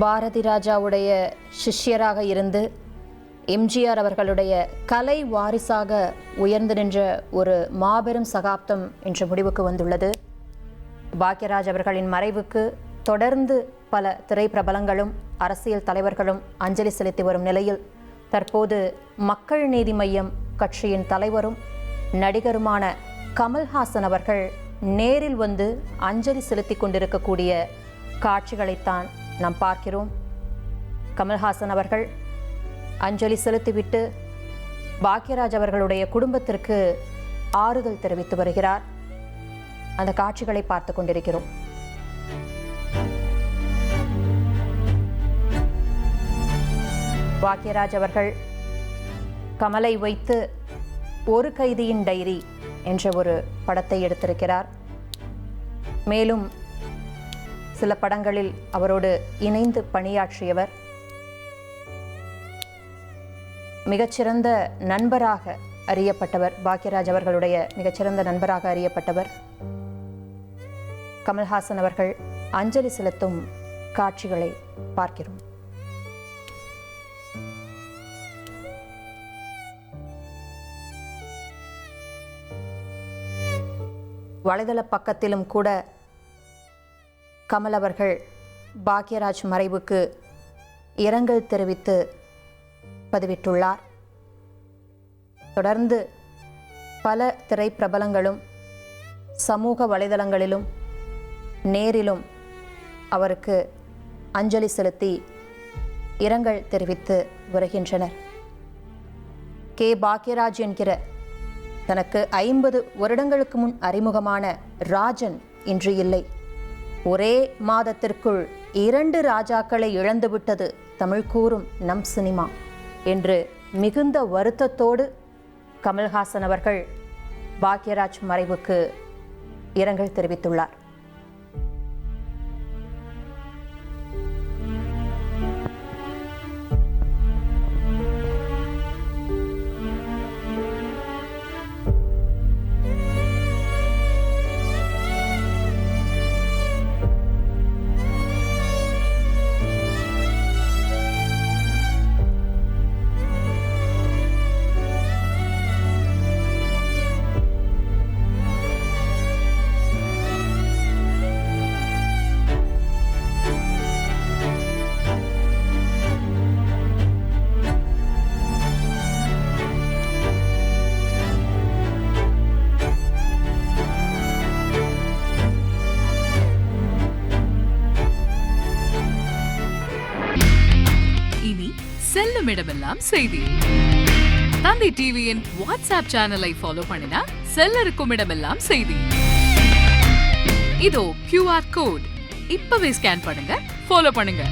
பாரதி ராஜாவுடைய சிஷ்யராக இருந்து எம்ஜிஆர் அவர்களுடைய கலை வாரிசாக உயர்ந்து நின்ற ஒரு மாபெரும் சகாப்தம் என்ற முடிவுக்கு வந்துள்ளது. பாக்யராஜ் அவர்களின் மறைவுக்கு தொடர்ந்து பல திரைப்பிரபலங்களும் அரசியல் தலைவர்களும் அஞ்சலி செலுத்தி வரும் நிலையில் தற்போது மக்கள் நீதி மய்யம் கட்சியின் தலைவரும் நடிகருமான கமல்ஹாசன் அவர்கள் நேரில் வந்து அஞ்சலி செலுத்தி கொண்டிருக்கக்கூடிய காட்சிகளைத்தான் நாம் பார்க்கிறோம். கமல்ஹாசன் அவர்கள் அஞ்சலி செலுத்திவிட்டு பாக்யராஜ் அவர்களுடைய குடும்பத்திற்கு ஆறுதல் தெரிவித்து வருகிறார். அந்த காட்சிகளை பார்த்து கொண்டிருக்கிறோம். பாக்யராஜ் அவர்கள் கமலை வைத்து ஒரு கைதியின் டைரி என்ற ஒரு படத்தை எடுத்திருக்கிறார். மேலும் சில படங்களில் அவரோடு இணைந்து பணியாற்றியவர். மிகச்சிறந்த நண்பராக அறியப்பட்டவர். பாக்யராஜ் அவர்களுடைய மிகச்சிறந்த நண்பராக அறியப்பட்டவர். கமல்ஹாசன் அவர்கள் அஞ்சலி செலுத்தும் காட்சிகளை பார்க்கிறோம். வலைதள பக்கத்திலும் கூட கமல் அவர்கள் பாக்யராஜ் மறைவுக்கு இரங்கல் தெரிவித்து பதிவிட்டுள்ளார். தொடர்ந்து பல திரைப்பிரபலங்களும் சமூக வலைதளங்களிலும் நேரிலும் அவருக்கு அஞ்சலி செலுத்தி இரங்கல் தெரிவித்து வருகின்றனர். கே பாக்யராஜ் என்கிற தனக்கு 50 வருடங்களுக்கு முன் அறிமுகமான ராஜன் இன்று இல்லை. ஒரே மாதத்திற்குள் 2 ராஜாக்களை இழந்துவிட்டது தமிழ் கூறும் நம் சினிமா என்று மிகுந்த வருத்தத்தோடு கமல்ஹாசன் அவர்கள் பாக்யராஜ் மறைவுக்கு இரங்கல் தெரிவித்துள்ளார். செல்லும் இடமெல்லாம் செய்தி. தந்தி டிவியின் வாட்ஸ்அப் சேனலை ஃபாலோ பண்ணினா செல்லருக்கும் இடமெல்லாம் செய்தி. இதோ QR கோட் இப்பவே ஸ்கேன் பண்ணுங்க, ஃபாலோ பண்ணுங்க.